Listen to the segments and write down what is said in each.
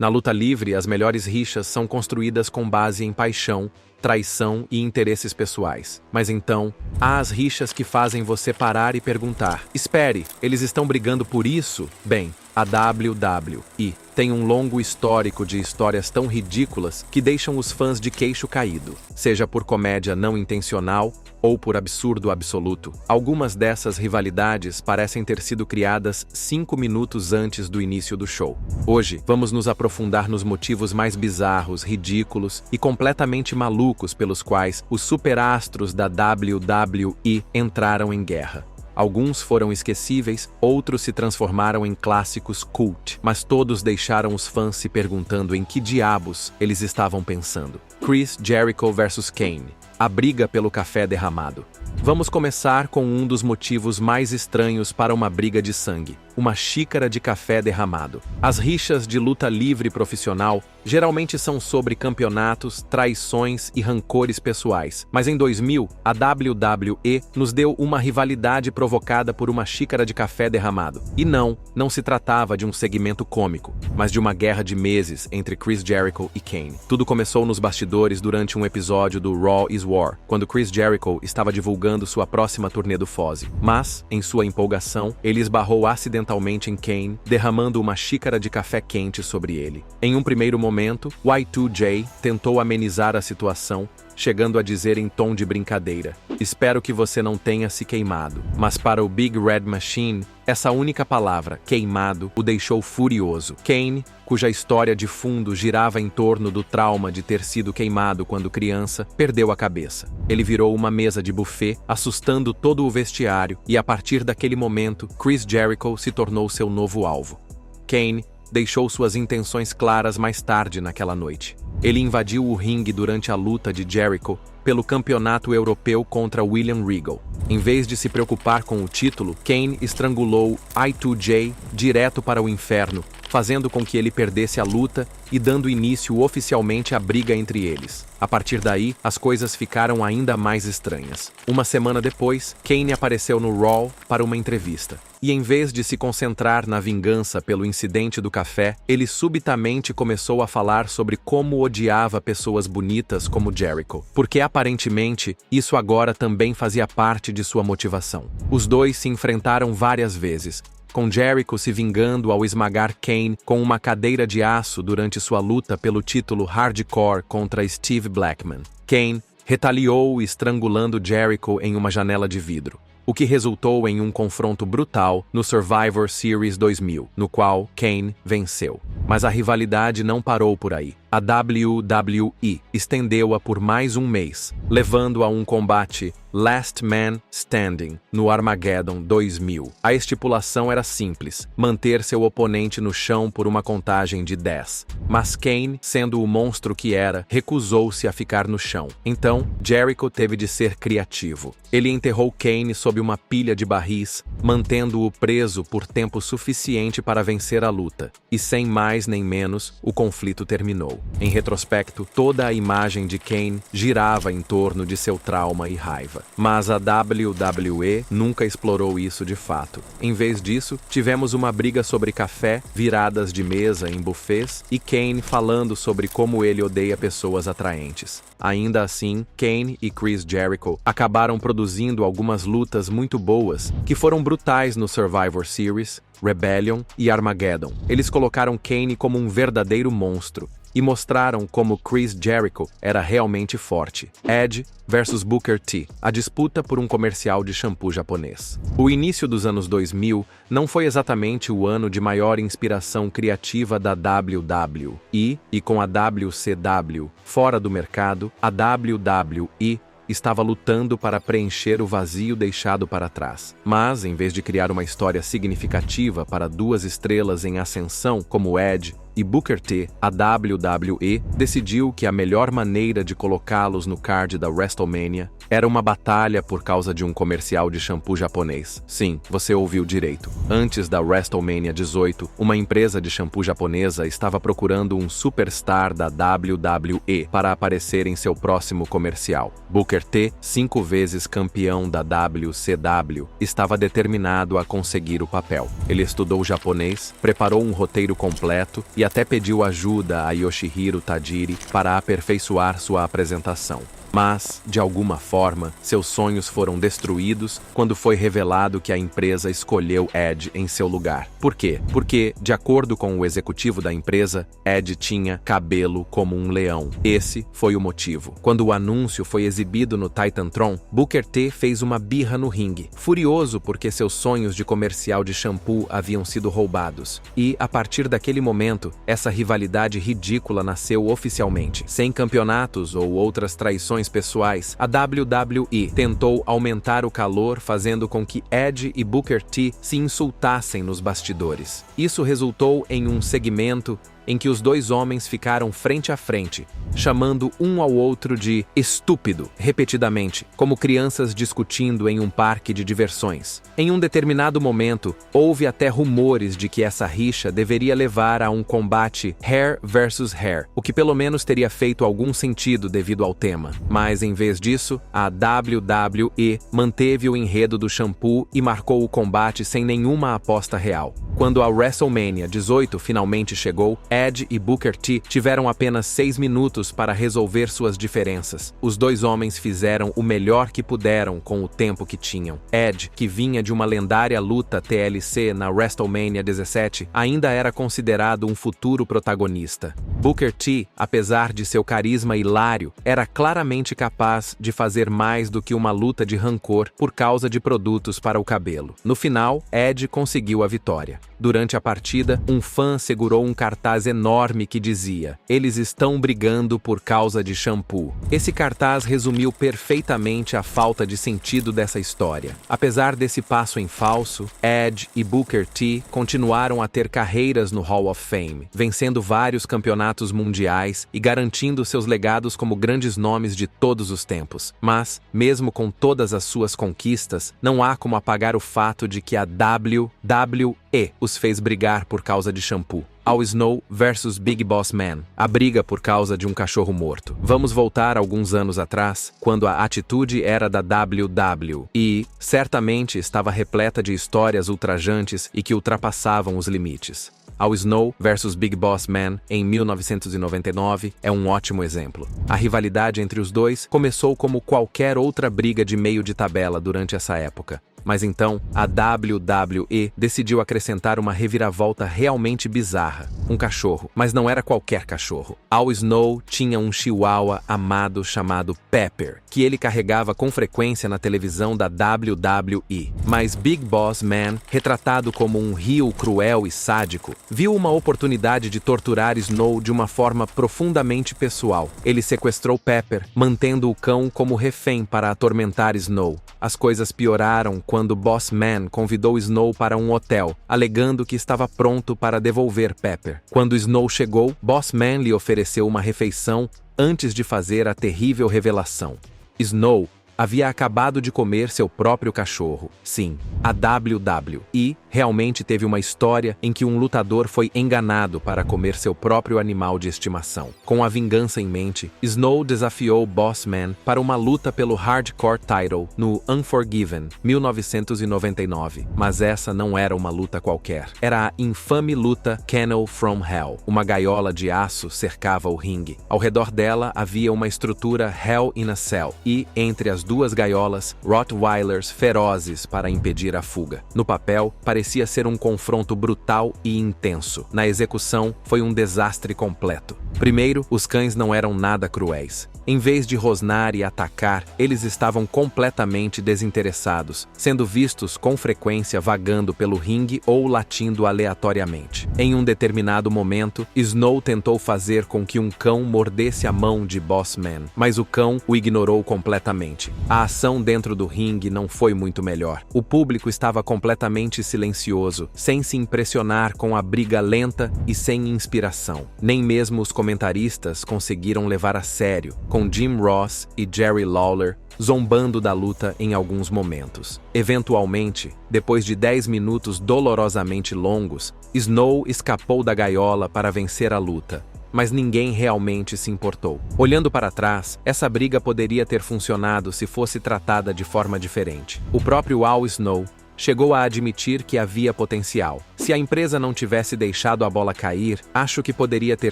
Na luta livre, as melhores rixas são construídas com base em paixão, traição e interesses pessoais. Mas então, há as rixas que fazem você parar e perguntar: espere, eles estão brigando por isso? Bem, a WWE tem um longo histórico de histórias tão ridículas que deixam os fãs de queixo caído, seja por comédia não intencional ou por absurdo absoluto. Algumas dessas rivalidades parecem ter sido criadas 5 minutos antes do início do show. Hoje, vamos nos aprofundar nos motivos mais bizarros, ridículos e completamente malucos pelos quais os superastros da WWE entraram em guerra. Alguns foram esquecíveis, outros se transformaram em clássicos cult, mas todos deixaram os fãs se perguntando em que diabos eles estavam pensando. Chris Jericho vs Kane. A briga pelo café derramado. Vamos começar com um dos motivos mais estranhos para uma briga de sangue: uma xícara de café derramado. As rixas de luta livre profissional geralmente são sobre campeonatos, traições e rancores pessoais. Mas em 2000, a WWE nos deu uma rivalidade provocada por uma xícara de café derramado. E não se tratava de um segmento cômico, mas de uma guerra de meses entre Chris Jericho e Kane. Tudo começou nos bastidores durante um episódio do Raw is War, quando Chris Jericho estava divulgando sua próxima turnê do Fozzy. Mas, em sua empolgação, ele esbarrou acidentalmente em Kane, derramando uma xícara de café quente sobre ele. Em um primeiro momento, Y2J tentou amenizar a situação, chegando a dizer em tom de brincadeira: espero que você não tenha se queimado. Mas para o Big Red Machine, essa única palavra, queimado, o deixou furioso. Kane, cuja história de fundo girava em torno do trauma de ter sido queimado quando criança, perdeu a cabeça. Ele virou uma mesa de buffet, assustando todo o vestiário, e a partir daquele momento, Chris Jericho se tornou seu novo alvo. Kane deixou suas intenções claras mais tarde naquela noite. Ele invadiu o ringue durante a luta de Jericho pelo campeonato europeu contra William Regal. Em vez de se preocupar com o título, Kane estrangulou Y2J direto para o inferno, fazendo com que ele perdesse a luta e dando início oficialmente à briga entre eles. A partir daí, as coisas ficaram ainda mais estranhas. Uma semana depois, Kane apareceu no Raw para uma entrevista. E em vez de se concentrar na vingança pelo incidente do café, ele subitamente começou a falar sobre como odiava pessoas bonitas como Jericho, porque aparentemente isso agora também fazia parte de sua motivação. Os dois se enfrentaram várias vezes, com Jericho se vingando ao esmagar Kane com uma cadeira de aço durante sua luta pelo título Hardcore contra Steve Blackman. Kane retaliou estrangulando Jericho em uma janela de vidro, o que resultou em um confronto brutal no Survivor Series 2000, no qual Kane venceu. Mas a rivalidade não parou por aí. A WWE estendeu-a por mais um mês, levando a um combate Last Man Standing no Armageddon 2000. A estipulação era simples: manter seu oponente no chão por uma contagem de 10. Mas Kane, sendo o monstro que era, recusou-se a ficar no chão. Então, Jericho teve de ser criativo. Ele enterrou Kane sob uma pilha de barris, mantendo-o preso por tempo suficiente para vencer a luta. E sem mais nem menos, o conflito terminou. Em retrospecto, toda a imagem de Kane girava em torno de seu trauma e raiva. Mas a WWE nunca explorou isso de fato. Em vez disso, tivemos uma briga sobre café, viradas de mesa em buffets e Kane falando sobre como ele odeia pessoas atraentes. Ainda assim, Kane e Chris Jericho acabaram produzindo algumas lutas muito boas que foram brutais no Survivor Series, Rebellion e Armageddon. Eles colocaram Kane como um verdadeiro monstro e mostraram como Chris Jericho era realmente forte. Edge versus Booker T, a disputa por um comercial de shampoo japonês. O início dos anos 2000 não foi exatamente o ano de maior inspiração criativa da WWE, e com a WCW fora do mercado, a WWE estava lutando para preencher o vazio deixado para trás. Mas, em vez de criar uma história significativa para duas estrelas em ascensão como Edge e Booker T, a WWE decidiu que a melhor maneira de colocá-los no card da WrestleMania era uma batalha por causa de um comercial de shampoo japonês. Sim, você ouviu direito. Antes da WrestleMania 18, uma empresa de shampoo japonesa estava procurando um superstar da WWE para aparecer em seu próximo comercial. Booker T, 5 vezes campeão da WCW, estava determinado a conseguir o papel. Ele estudou japonês, preparou um roteiro completo e até pediu ajuda a Yoshihiro Tajiri para aperfeiçoar sua apresentação. Mas, de alguma forma, seus sonhos foram destruídos quando foi revelado que a empresa escolheu Ed em seu lugar. Por quê? Porque, de acordo com o executivo da empresa, Ed tinha cabelo como um leão. Esse foi o motivo. Quando o anúncio foi exibido no Titantron, Booker T fez uma birra no ringue, furioso porque seus sonhos de comercial de shampoo haviam sido roubados. E, a partir daquele momento, essa rivalidade ridícula nasceu oficialmente. Sem campeonatos ou outras traições pessoais, a WWE tentou aumentar o calor, fazendo com que Ed e Booker T se insultassem nos bastidores. Isso resultou em um segmento em que os dois homens ficaram frente a frente, chamando um ao outro de estúpido, repetidamente, como crianças discutindo em um parque de diversões. Em um determinado momento, houve até rumores de que essa rixa deveria levar a um combate hair versus hair, o que pelo menos teria feito algum sentido devido ao tema. Mas, em vez disso, a WWE manteve o enredo do shampoo e marcou o combate sem nenhuma aposta real. Quando a WrestleMania 18 finalmente chegou, Ed e Booker T tiveram apenas 6 minutos para resolver suas diferenças. Os dois homens fizeram o melhor que puderam com o tempo que tinham. Ed, que vinha de uma lendária luta TLC na WrestleMania 17, ainda era considerado um futuro protagonista. Booker T, apesar de seu carisma hilário, era claramente capaz de fazer mais do que uma luta de rancor por causa de produtos para o cabelo. No final, Ed conseguiu a vitória. Durante a partida, um fã segurou um cartaz enorme que dizia: "Eles estão brigando por causa de shampoo". Esse cartaz resumiu perfeitamente a falta de sentido dessa história. Apesar desse passo em falso, Ed e Booker T continuaram a ter carreiras no Hall of Fame, vencendo vários campeonatos mundiais e garantindo seus legados como grandes nomes de todos os tempos. Mas, mesmo com todas as suas conquistas, não há como apagar o fato de que a WWE os fez brigar por causa de shampoo. Al Snow versus Big Boss Man, a briga por causa de um cachorro morto. Vamos voltar alguns anos atrás, quando a atitude era da WWE e, certamente, estava repleta de histórias ultrajantes e que ultrapassavam os limites. Al Snow versus Big Boss Man, em 1999, é um ótimo exemplo. A rivalidade entre os dois começou como qualquer outra briga de meio de tabela durante essa época. Mas então, a WWE decidiu acrescentar uma reviravolta realmente bizarra. Um cachorro, mas não era qualquer cachorro. Al Snow tinha um chihuahua amado chamado Pepper, que ele carregava com frequência na televisão da WWE. Mas Big Boss Man, retratado como um heel cruel e sádico, viu uma oportunidade de torturar Snow de uma forma profundamente pessoal. Ele sequestrou Pepper, mantendo o cão como refém para atormentar Snow. As coisas pioraram quando Boss Man convidou Snow para um hotel, alegando que estava pronto para devolver Pepper. Quando Snow chegou, Boss Man lhe ofereceu uma refeição antes de fazer a terrível revelação. Snow havia acabado de comer seu próprio cachorro. Sim, a WWE realmente teve uma história em que um lutador foi enganado para comer seu próprio animal de estimação. Com a vingança em mente, Snow desafiou Boss Man para uma luta pelo Hardcore Title no Unforgiven, 1999. Mas essa não era uma luta qualquer. Era a infame luta Kennel from Hell. Uma gaiola de aço cercava o ringue. Ao redor dela havia uma estrutura Hell in a Cell e, entre as duas gaiolas, Rottweilers ferozes para impedir a fuga. No papel, parecia ser um confronto brutal e intenso. Na execução, foi um desastre completo. Primeiro, os cães não eram nada cruéis. Em vez de rosnar e atacar, eles estavam completamente desinteressados, sendo vistos com frequência vagando pelo ringue ou latindo aleatoriamente. Em um determinado momento, Snow tentou fazer com que um cão mordesse a mão de Boss Man, mas o cão o ignorou completamente. A ação dentro do ringue não foi muito melhor. O público estava completamente silencioso, sem se impressionar com a briga lenta e sem inspiração. Nem mesmo os comentaristas conseguiram levar a sério, com Jim Ross e Jerry Lawler zombando da luta em alguns momentos. Eventualmente, depois de 10 minutos dolorosamente longos, Snow escapou da gaiola para vencer a luta. Mas ninguém realmente se importou. Olhando para trás, essa briga poderia ter funcionado se fosse tratada de forma diferente. O próprio Al Snow chegou a admitir que havia potencial. Se a empresa não tivesse deixado a bola cair, acho que poderia ter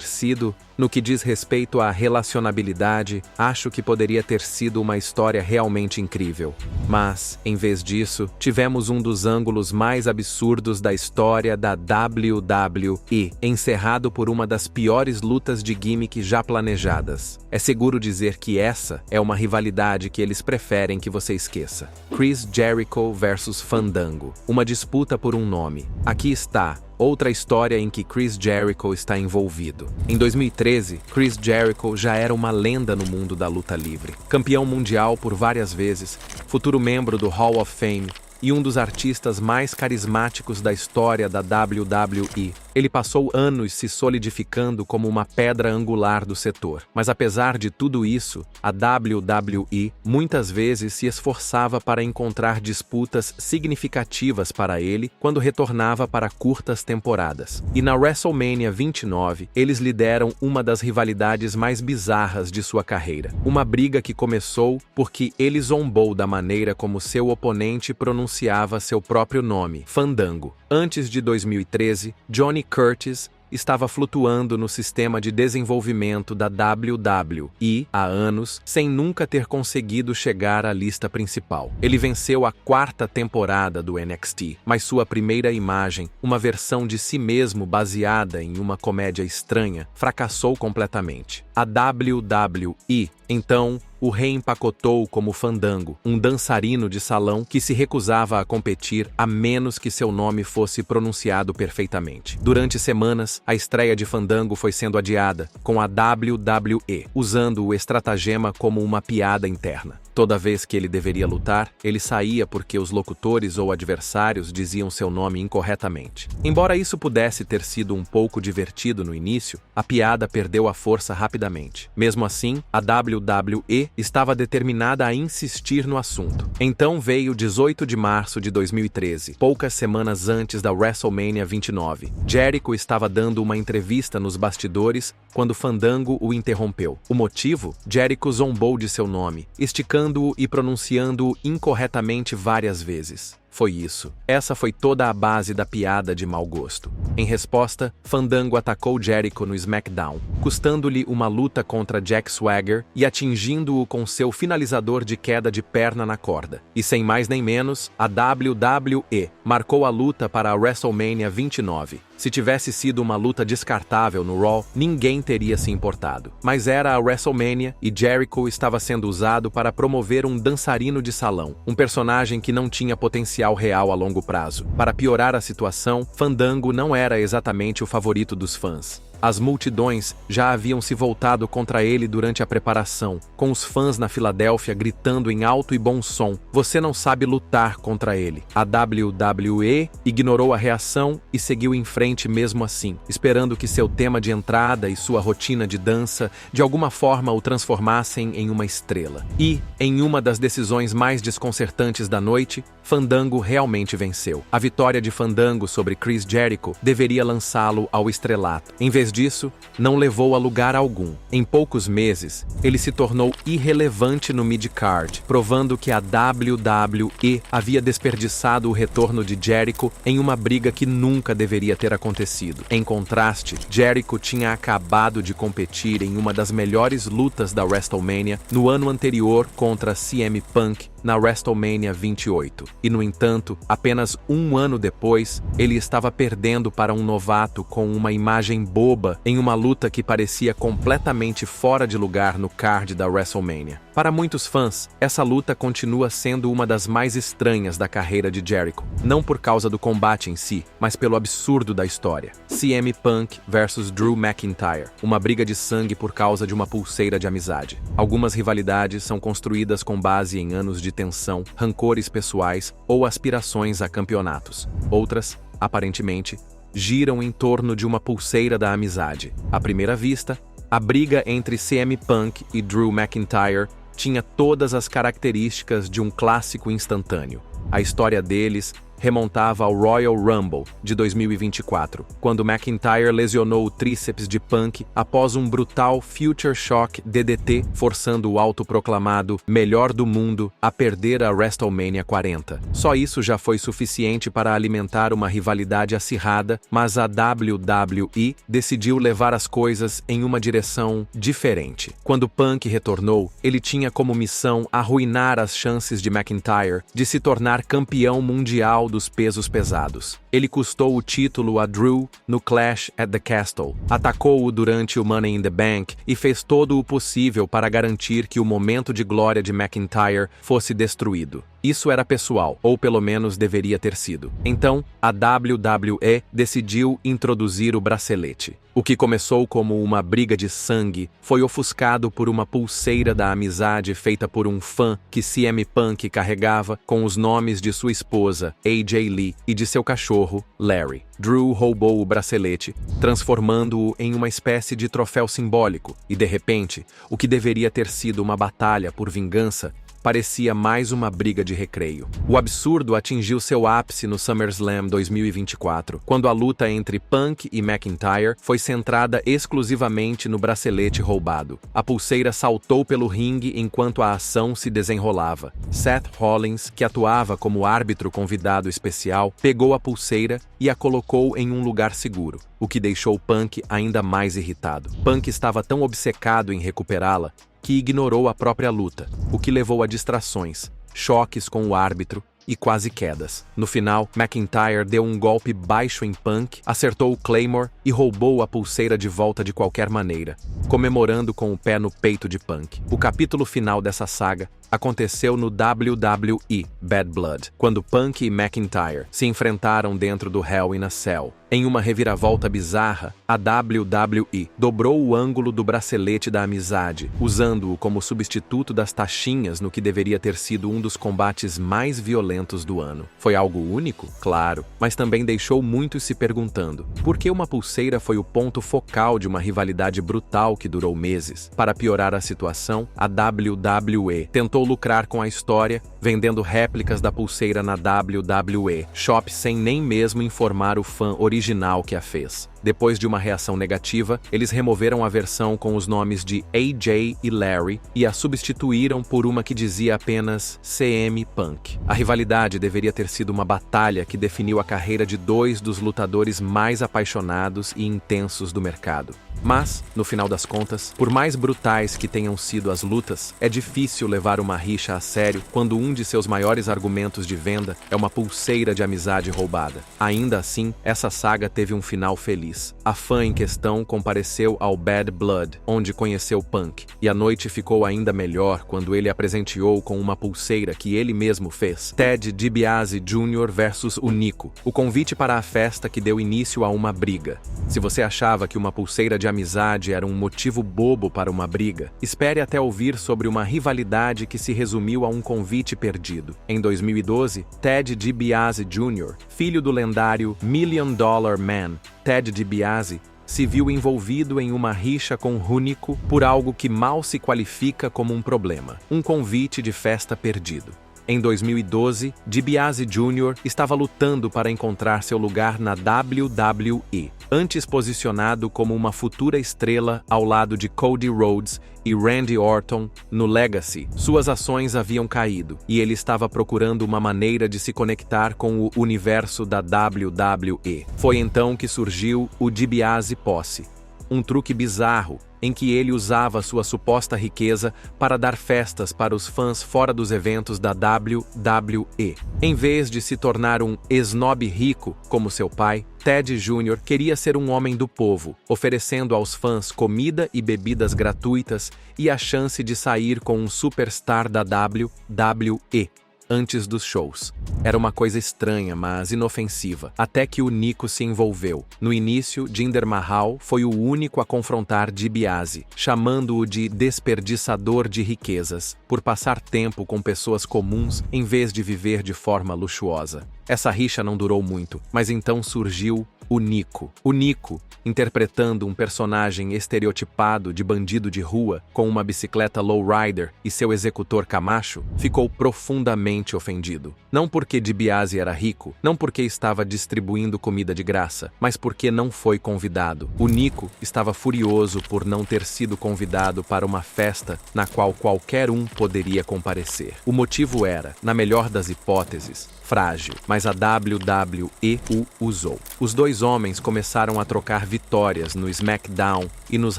sido, no que diz respeito à relacionabilidade, acho que poderia ter sido uma história realmente incrível. Mas, em vez disso, tivemos um dos ângulos mais absurdos da história da WWE, encerrado por uma das piores lutas de gimmick já planejadas. É seguro dizer que essa é uma rivalidade que eles preferem que você esqueça. Chris Jericho versus Fandango. Uma disputa por um nome. Aqui está outra história em que Chris Jericho está envolvido. Em 2013, Chris Jericho já era uma lenda no mundo da luta livre. Campeão mundial por várias vezes, futuro membro do Hall of Fame e um dos artistas mais carismáticos da história da WWE. Ele passou anos se solidificando como uma pedra angular do setor. Mas apesar de tudo isso, a WWE muitas vezes se esforçava para encontrar disputas significativas para ele quando retornava para curtas temporadas. E na WrestleMania 29, eles lideram uma das rivalidades mais bizarras de sua carreira. Uma briga que começou porque ele zombou da maneira como seu oponente pronunciava seu próprio nome, Fandango. Antes de 2013, Johnny Curtis estava flutuando no sistema de desenvolvimento da WWE há anos, sem nunca ter conseguido chegar à lista principal. Ele venceu a 4ª temporada do NXT, mas sua primeira imagem, uma versão de si mesmo baseada em uma comédia estranha, fracassou completamente. A WWE, então, o reempacotou como Fandango, um dançarino de salão que se recusava a competir a menos que seu nome fosse pronunciado perfeitamente. Durante semanas, a estreia de Fandango foi sendo adiada, com a WWE usando o estratagema como uma piada interna. Toda vez que ele deveria lutar, ele saía porque os locutores ou adversários diziam seu nome incorretamente. Embora isso pudesse ter sido um pouco divertido no início, a piada perdeu a força rapidamente. Mesmo assim, a WWE estava determinada a insistir no assunto. Então veio 18 de março de 2013, poucas semanas antes da WrestleMania 29. Jericho estava dando uma entrevista nos bastidores quando Fandango o interrompeu. O motivo? Jericho zombou de seu nome, esticando-o e pronunciando-o incorretamente várias vezes. Foi isso. Essa foi toda a base da piada de mau gosto. Em resposta, Fandango atacou Jericho no SmackDown, custando-lhe uma luta contra Jack Swagger e atingindo-o com seu finalizador de queda de perna na corda. E sem mais nem menos, a WWE marcou a luta para a WrestleMania 29. Se tivesse sido uma luta descartável no Raw, ninguém teria se importado. Mas era a WrestleMania e Jericho estava sendo usado para promover um dançarino de salão, um personagem que não tinha potencial real a longo prazo. Para piorar a situação, Fandango não era exatamente o favorito dos fãs. As multidões já haviam se voltado contra ele durante a preparação, com os fãs na Filadélfia gritando em alto e bom som: "Você não sabe lutar contra ele." A WWE ignorou a reação e seguiu em frente mesmo assim, esperando que seu tema de entrada e sua rotina de dança de alguma forma o transformassem em uma estrela. E, em uma das decisões mais desconcertantes da noite, Fandango realmente venceu. A vitória de Fandango sobre Chris Jericho deveria lançá-lo ao estrelato. Em vez disso, não levou a lugar algum. Em poucos meses, ele se tornou irrelevante no mid-card, provando que a WWE havia desperdiçado o retorno de Jericho em uma briga que nunca deveria ter acontecido. Em contraste, Jericho tinha acabado de competir em uma das melhores lutas da WrestleMania no ano anterior contra CM Punk na WrestleMania 28. E, no entanto, apenas um ano depois, ele estava perdendo para um novato com uma imagem boba em uma luta que parecia completamente fora de lugar no card da WrestleMania. Para muitos fãs, essa luta continua sendo uma das mais estranhas da carreira de Jericho, não por causa do combate em si, mas pelo absurdo da história. CM Punk versus Drew McIntyre, uma briga de sangue por causa de uma pulseira de amizade. Algumas rivalidades são construídas com base em anos de tensão, rancores pessoais ou aspirações a campeonatos. Outras, aparentemente, giram em torno de uma pulseira da amizade. À primeira vista, a briga entre CM Punk e Drew McIntyre tinha todas as características de um clássico instantâneo. A história deles remontava ao Royal Rumble de 2024, quando McIntyre lesionou o tríceps de Punk após um brutal Future Shock DDT, forçando o autoproclamado melhor do mundo a perder a WrestleMania 40. Só isso já foi suficiente para alimentar uma rivalidade acirrada, mas a WWE decidiu levar as coisas em uma direção diferente. Quando Punk retornou, ele tinha como missão arruinar as chances de McIntyre de se tornar campeão mundial dos pesos pesados. Ele custou o título a Drew no Clash at the Castle, atacou-o durante o Money in the Bank e fez todo o possível para garantir que o momento de glória de McIntyre fosse destruído. Isso era pessoal, ou pelo menos deveria ter sido. Então, a WWE decidiu introduzir o bracelete. O que começou como uma briga de sangue foi ofuscado por uma pulseira da amizade feita por um fã que CM Punk carregava com os nomes de sua esposa, AJ Lee, e de seu cachorro, Larry. Drew roubou o bracelete, transformando-o em uma espécie de troféu simbólico, e de repente, o que deveria ter sido uma batalha por vingança parecia mais uma briga de recreio. O absurdo atingiu seu ápice no SummerSlam 2024, quando a luta entre Punk e McIntyre foi centrada exclusivamente no bracelete roubado. A pulseira saltou pelo ringue enquanto a ação se desenrolava. Seth Rollins, que atuava como árbitro convidado especial, pegou a pulseira e a colocou em um lugar seguro, o que deixou Punk ainda mais irritado. Punk estava tão obcecado em recuperá-la que ignorou a própria luta, o que levou a distrações, choques com o árbitro e quase quedas. No final, McIntyre deu um golpe baixo em Punk, acertou o Claymore e roubou a pulseira de volta de qualquer maneira, comemorando com o pé no peito de Punk. O capítulo final dessa saga aconteceu no WWE Bad Blood, quando Punk e McIntyre se enfrentaram dentro do Hell in a Cell. Em uma reviravolta bizarra, a WWE dobrou o ângulo do bracelete da amizade, usando-o como substituto das taxinhas no que deveria ter sido um dos combates mais violentos do ano. Foi algo único? Claro, mas também deixou muitos se perguntando por que uma pulseira foi o ponto focal de uma rivalidade brutal que durou meses. Para piorar a situação, a WWE tentou lucrar com a história, vendendo réplicas da pulseira na WWE Shop sem nem mesmo informar o fã original que a fez. Depois de uma reação negativa, eles removeram a versão com os nomes de AJ e Larry e a substituíram por uma que dizia apenas CM Punk. A rivalidade deveria ter sido uma batalha que definiu a carreira de dois dos lutadores mais apaixonados e intensos do mercado. Mas, no final das contas, por mais brutais que tenham sido as lutas, é difícil levar uma rixa a sério quando um de seus maiores argumentos de venda é uma pulseira de amizade roubada. Ainda assim, essa saga teve um final feliz. A fã em questão compareceu ao Bad Blood, onde conheceu Punk, e a noite ficou ainda melhor quando ele a presenteou com uma pulseira que ele mesmo fez. Ted DiBiase Jr. versus o Nico, o convite para a festa que deu início a uma briga. Se você achava que uma pulseira de amizade era um motivo bobo para uma briga, espere até ouvir sobre uma rivalidade que se resumiu a um convite perdido. Em 2012, Ted DiBiase Jr., filho do lendário Million Dollar Man, Ted DiBiase, se viu envolvido em uma rixa com Hunico por algo que mal se qualifica como um problema, um convite de festa perdido. Em 2012, DiBiase Jr. estava lutando para encontrar seu lugar na WWE, antes posicionado como uma futura estrela ao lado de Cody Rhodes e Randy Orton no Legacy. Suas ações haviam caído, e ele estava procurando uma maneira de se conectar com o universo da WWE. Foi então que surgiu o DiBiase Posse, um truque bizarro em que ele usava sua suposta riqueza para dar festas para os fãs fora dos eventos da WWE. Em vez de se tornar um esnobe rico, como seu pai, Ted Jr. queria ser um homem do povo, oferecendo aos fãs comida e bebidas gratuitas e a chance de sair com um superstar da WWE antes dos shows. Era uma coisa estranha, mas inofensiva, até que o Nico se envolveu. No início, Jinder Mahal foi o único a confrontar DiBiase, chamando-o de desperdiçador de riquezas, por passar tempo com pessoas comuns em vez de viver de forma luxuosa. Essa rixa não durou muito, mas então surgiu o Nico. O Nico, interpretando um personagem estereotipado de bandido de rua com uma bicicleta lowrider e seu executor Camacho, ficou profundamente ofendido. Não porque DiBiase era rico, não porque estava distribuindo comida de graça, mas porque não foi convidado. O Nico estava furioso por não ter sido convidado para uma festa na qual qualquer um poderia comparecer. O motivo era, na melhor das hipóteses, frágil, mas a WWE o usou. Os dois homens começaram a trocar vitórias no SmackDown e nos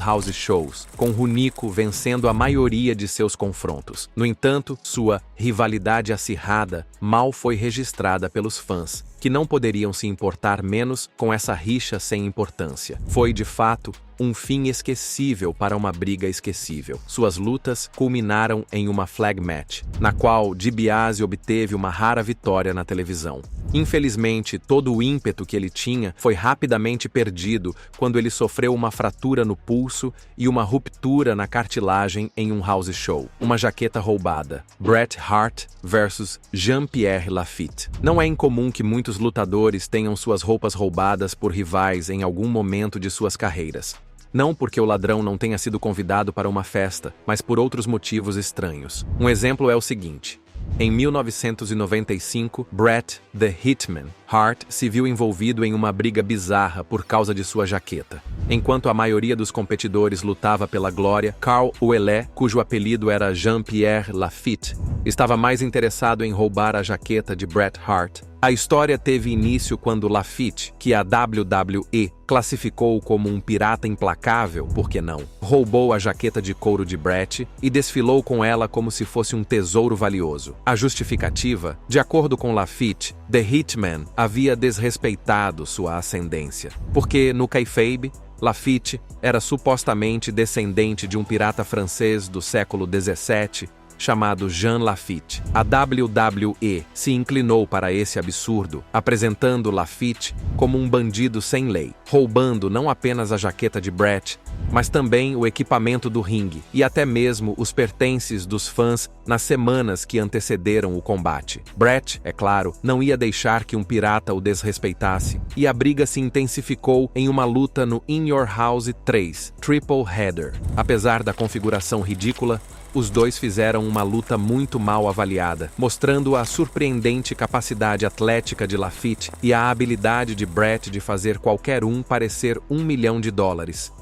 house shows, com Hunico vencendo a maioria de seus confrontos. No entanto, sua rivalidade acirrada mal foi registrada pelos fãs, que não poderiam se importar menos com essa rixa sem importância. Foi, de fato, um fim esquecível para uma briga esquecível. Suas lutas culminaram em uma flag match, na qual DiBiase obteve uma rara vitória na televisão. Infelizmente, todo o ímpeto que ele tinha foi rapidamente perdido quando ele sofreu uma fratura no pulso e uma ruptura na cartilagem em um house show. Uma jaqueta roubada. Bret Hart versus Jean-Pierre Lafitte. Não é incomum que muitos lutadores tenham suas roupas roubadas por rivais em algum momento de suas carreiras. Não porque o ladrão não tenha sido convidado para uma festa, mas por outros motivos estranhos. Um exemplo é o seguinte. Em 1995, Bret The Hitman Hart se viu envolvido em uma briga bizarra por causa de sua jaqueta. Enquanto a maioria dos competidores lutava pela glória, Carl Ouellet, cujo apelido era Jean-Pierre Lafitte, estava mais interessado em roubar a jaqueta de Bret Hart. A história teve início quando Lafitte, que a WWE classificou como um pirata implacável, por que não, roubou a jaqueta de couro de Bret e desfilou com ela como se fosse um tesouro valioso. A justificativa, de acordo com Lafitte, The Hitman havia desrespeitado sua ascendência, porque no kayfabe, Lafitte era supostamente descendente de um pirata francês do século XVII, chamado Jean Lafitte. A WWE se inclinou para esse absurdo, apresentando Lafitte como um bandido sem lei, roubando não apenas a jaqueta de Bret, mas também o equipamento do ringue e até mesmo os pertences dos fãs nas semanas que antecederam o combate. Bret, é claro, não ia deixar que um pirata o desrespeitasse, e a briga se intensificou em uma luta no In Your House 3, Triple Header. Apesar da configuração ridícula, os dois fizeram uma luta muito mal avaliada, mostrando a surpreendente capacidade atlética de Lafitte e a habilidade de Bret de fazer qualquer um parecer $1 milhão.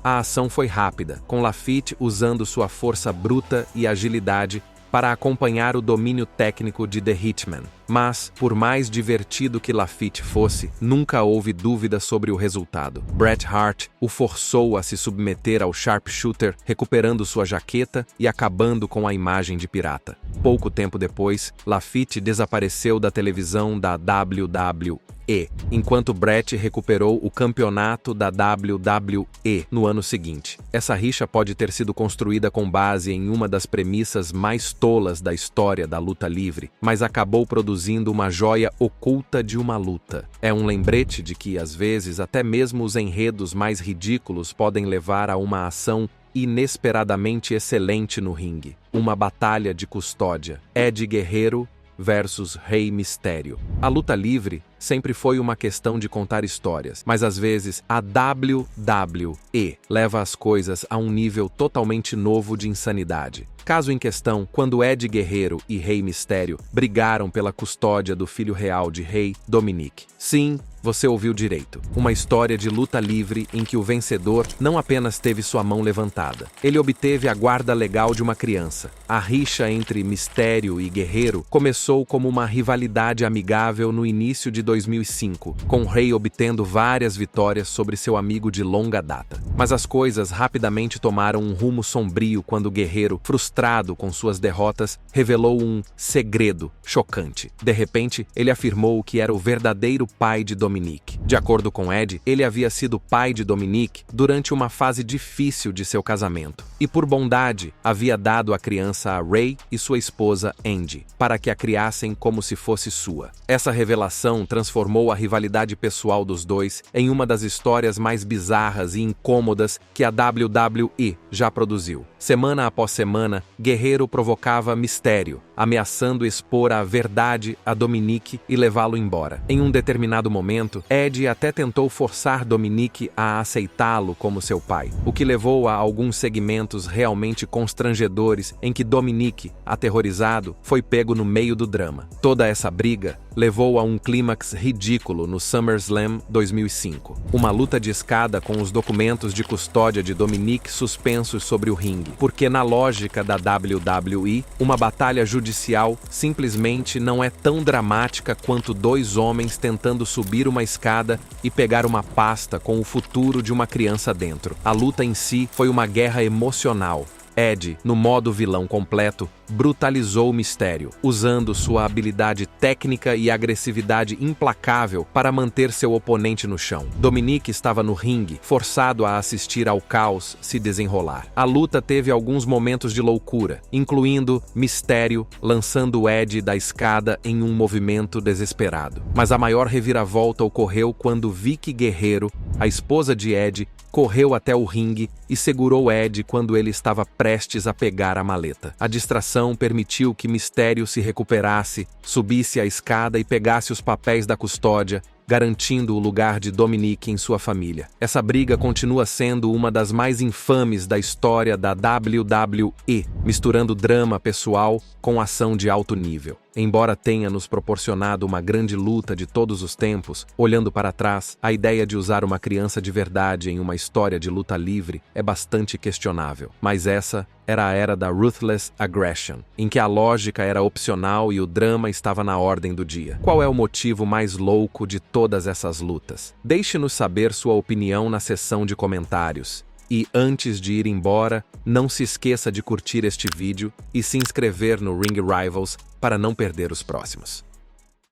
A ação foi rápida, com Lafitte usando sua força bruta e agilidade para acompanhar o domínio técnico de The Hitman. Mas, por mais divertido que Lafitte fosse, nunca houve dúvida sobre o resultado. Bret Hart o forçou a se submeter ao sharpshooter, recuperando sua jaqueta e acabando com a imagem de pirata. Pouco tempo depois, Lafitte desapareceu da televisão da WWE, enquanto Bret recuperou o campeonato da WWE no ano seguinte. Essa rixa pode ter sido construída com base em uma das premissas mais tolas da história da luta livre, mas acabou produzindo uma joia oculta de uma luta. É um lembrete de que, às vezes, até mesmo os enredos mais ridículos podem levar a uma ação inesperadamente excelente no ringue. Uma batalha de custódia. Eddie Guerrero versus Rey Mysterio. A luta livre sempre foi uma questão de contar histórias, mas às vezes a WWE leva as coisas a um nível totalmente novo de insanidade. Caso em questão, quando Eddie Guerrero e Rey Mysterio brigaram pela custódia do filho real de Rei, Dominic. Sim, você ouviu direito. Uma história de luta livre em que o vencedor não apenas teve sua mão levantada. Ele obteve a guarda legal de uma criança. A rixa entre Mysterio e Guerrero começou como uma rivalidade amigável no início de 2005, com Rey obtendo várias vitórias sobre seu amigo de longa data. Mas as coisas rapidamente tomaram um rumo sombrio quando Guerrero, frustrado com suas derrotas, revelou um segredo chocante. De repente, ele afirmou que era o verdadeiro pai de Dominic. De acordo com Ed, ele havia sido pai de Dominic durante uma fase difícil de seu casamento, e por bondade havia dado a criança a Rey e sua esposa Andy, para que a criassem como se fosse sua. Essa revelação transformou a rivalidade pessoal dos dois em uma das histórias mais bizarras e incômodas que a WWE já produziu. Semana após semana, Guerreiro provocava mistério, ameaçando expor a verdade a Dominique e levá-lo embora. Em um determinado momento, Edge até tentou forçar Dominique a aceitá-lo como seu pai, o que levou a alguns segmentos realmente constrangedores em que Dominique, aterrorizado, foi pego no meio do drama. Toda essa briga levou a um clímax ridículo no SummerSlam 2005. Uma luta de escada com os documentos de custódia de Dominique suspensos sobre o ringue, porque na lógica da WWE, uma batalha judicial simplesmente não é tão dramática quanto dois homens tentando subir uma escada e pegar uma pasta com o futuro de uma criança dentro. A luta em si foi uma guerra emocional. Edge, no modo vilão completo, brutalizou o Mistério, usando sua habilidade técnica e agressividade implacável para manter seu oponente no chão. Dominique estava no ringue, forçado a assistir ao caos se desenrolar. A luta teve alguns momentos de loucura, incluindo Mistério lançando Edge da escada em um movimento desesperado. Mas a maior reviravolta ocorreu quando Vickie Guerrero, a esposa de Edge, correu até o ringue e segurou Edge quando ele estava prestes a pegar a maleta. A distração permitiu que Mistério se recuperasse, subisse a escada e pegasse os papéis da custódia, garantindo o lugar de Dominique em sua família. Essa briga continua sendo uma das mais infames da história da WWE, misturando drama pessoal com ação de alto nível. Embora tenha nos proporcionado uma grande luta de todos os tempos, olhando para trás, a ideia de usar uma criança de verdade em uma história de luta livre é bastante questionável. Mas essa era a era da Ruthless Aggression, em que a lógica era opcional e o drama estava na ordem do dia. Qual é o motivo mais louco de todas essas lutas? Deixe-nos saber sua opinião na seção de comentários. E antes de ir embora, não se esqueça de curtir este vídeo e se inscrever no Ring Rivals para não perder os próximos.